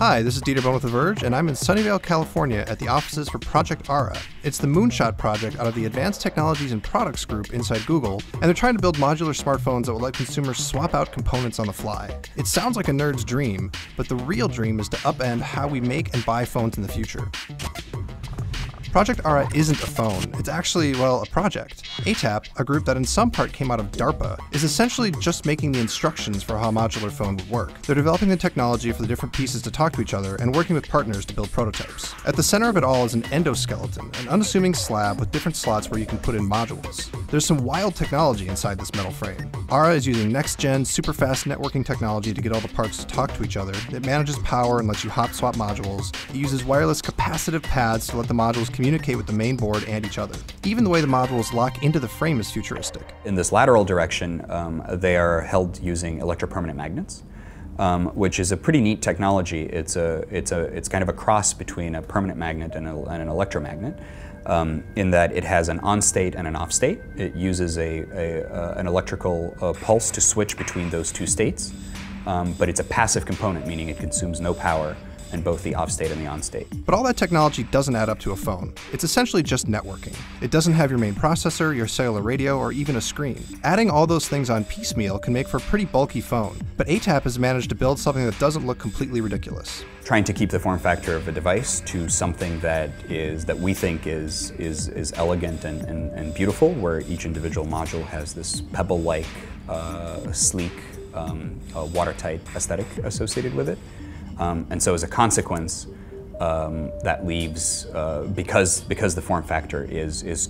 Hi, this is Dieter Bohn with The Verge, and I'm in Sunnyvale, California at the offices for Project Ara. It's the moonshot project out of the Advanced Technologies and Products group inside Google, and they're trying to build modular smartphones that will let consumers swap out components on the fly. It sounds like a nerd's dream, but the real dream is to upend how we make and buy phones in the future. Project Ara isn't a phone, it's actually, well, a project. ATAP, a group that in some part came out of DARPA, is essentially just making the instructions for how a modular phone would work. They're developing the technology for the different pieces to talk to each other and working with partners to build prototypes. At the center of it all is an endoskeleton, an unassuming slab with different slots where you can put in modules. There's some wild technology inside this metal frame. Ara is using next-gen, super-fast networking technology to get all the parts to talk to each other. It manages power and lets you hot swap modules. It uses wireless capacitive pads to let the modules communicate with the main board and each other. Even the way the modules lock into the frame is futuristic. In this lateral direction, they are held using electropermanent magnets, which is a pretty neat technology. It's kind of a cross between a permanent magnet and an electromagnet, in that it has an on-state and an off-state. It uses an electrical pulse to switch between those two states, but it's a passive component, meaning it consumes no power in both the off-state and the on-state. But all that technology doesn't add up to a phone. It's essentially just networking. It doesn't have your main processor, your cellular radio, or even a screen. Adding all those things on piecemeal can make for a pretty bulky phone, but ATAP has managed to build something that doesn't look completely ridiculous. Trying to keep the form factor of a device to something that we think is elegant and beautiful, where each individual module has this pebble-like, sleek, watertight aesthetic associated with it. And so as a consequence, that leaves, because the form factor is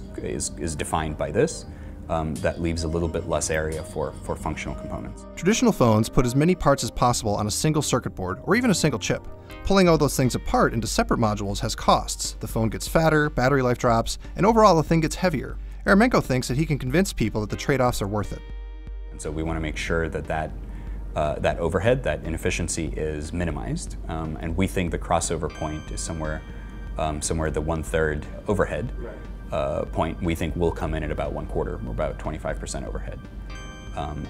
defined by this, that leaves a little bit less area for functional components. Traditional phones put as many parts as possible on a single circuit board, or even a single chip. Pulling all those things apart into separate modules has costs. The phone gets fatter, battery life drops, and overall the thing gets heavier. Eremenko thinks that he can convince people that the trade-offs are worth it. And so we want to make sure that overhead, that inefficiency is minimized, and we think the crossover point is somewhere the 1/3 overhead point. We think will come in at about 1/4, or about 25% overhead.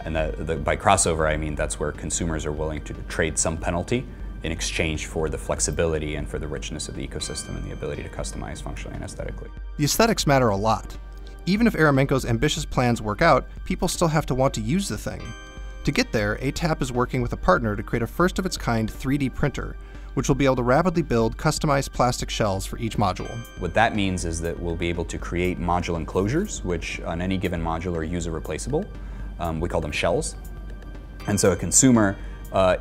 And by crossover, I mean that's where consumers are willing to trade some penalty in exchange for the flexibility and for the richness of the ecosystem and the ability to customize functionally and aesthetically. The aesthetics matter a lot. Even if Eremenko's ambitious plans work out, people still have to want to use the thing. To get there, ATAP is working with a partner to create a first-of-its-kind 3D printer, which will be able to rapidly build customized plastic shells for each module. What that means is that we'll be able to create module enclosures, which on any given module are user replaceable. We call them shells. And so a consumer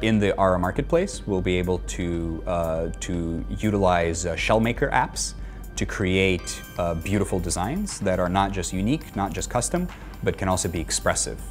in the Ara marketplace will be able to utilize shell maker apps to create beautiful designs that are not just unique, not just custom, but can also be expressive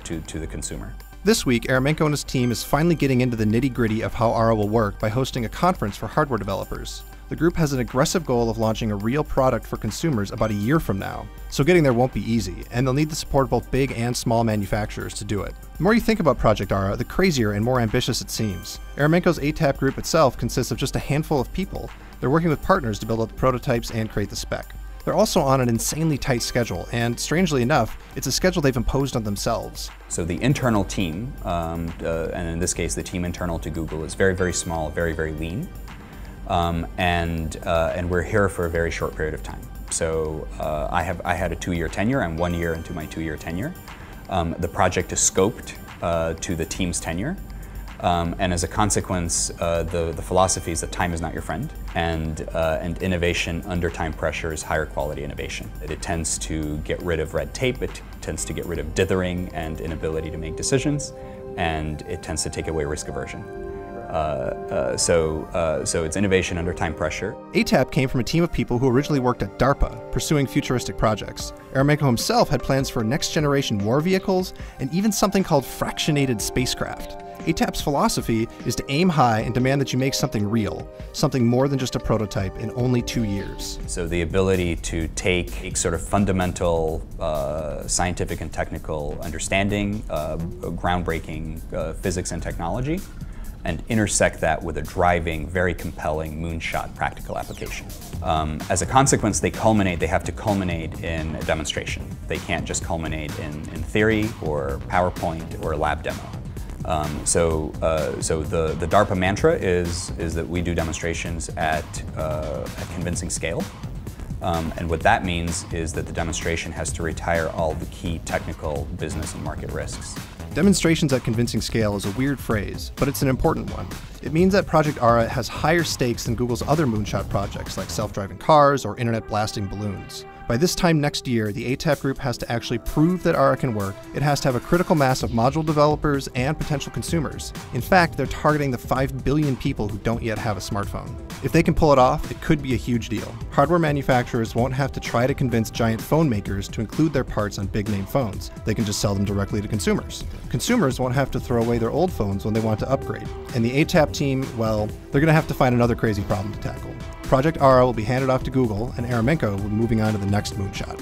to the consumer. This week, Eremenko and his team is finally getting into the nitty-gritty of how Ara will work by hosting a conference for hardware developers. The group has an aggressive goal of launching a real product for consumers about a year from now, so getting there won't be easy, and they'll need the support of both big and small manufacturers to do it. The more you think about Project Ara, the crazier and more ambitious it seems. Eremenko's ATAP group itself consists of just a handful of people. They're working with partners to build out the prototypes and create the spec. They're also on an insanely tight schedule, and strangely enough, it's a schedule they've imposed on themselves. So the internal team, and in this case the team internal to Google, is very, very small, very, very lean, and we're here for a very short period of time. So I had a 2-year tenure. I'm 1 year into my 2-year tenure. The project is scoped to the team's tenure. And as a consequence, the philosophy is that time is not your friend, and innovation under time pressure is higher quality innovation. It tends to get rid of red tape, it tends to get rid of dithering and inability to make decisions, and it tends to take away risk aversion. So it's innovation under time pressure. ATAP came from a team of people who originally worked at DARPA, pursuing futuristic projects. Eremenko himself had plans for next-generation war vehicles and even something called fractionated spacecraft. ATAP's philosophy is to aim high and demand that you make something real, something more than just a prototype in only 2 years. So the ability to take a sort of fundamental scientific and technical understanding, groundbreaking physics and technology, and intersect that with a driving, very compelling moonshot practical application. As a consequence, they have to culminate in a demonstration. They can't just culminate in theory or PowerPoint or a lab demo. So the DARPA mantra is that we do demonstrations at convincing scale. And what that means is that the demonstration has to retire all the key technical, business, and market risks. Demonstrations at convincing scale is a weird phrase, but it's an important one. It means that Project Ara has higher stakes than Google's other moonshot projects like self-driving cars or internet blasting balloons. By this time next year, the ATAP group has to actually prove that Ara can work. It has to have a critical mass of module developers and potential consumers. In fact, they're targeting the 5 billion people who don't yet have a smartphone. If they can pull it off, it could be a huge deal. Hardware manufacturers won't have to try to convince giant phone makers to include their parts on big-name phones. They can just sell them directly to consumers. Consumers won't have to throw away their old phones when they want to upgrade. And the ATAP team, well, they're going to have to find another crazy problem to tackle. Project Ara will be handed off to Google, and Eremenko will be moving on to the next moonshot.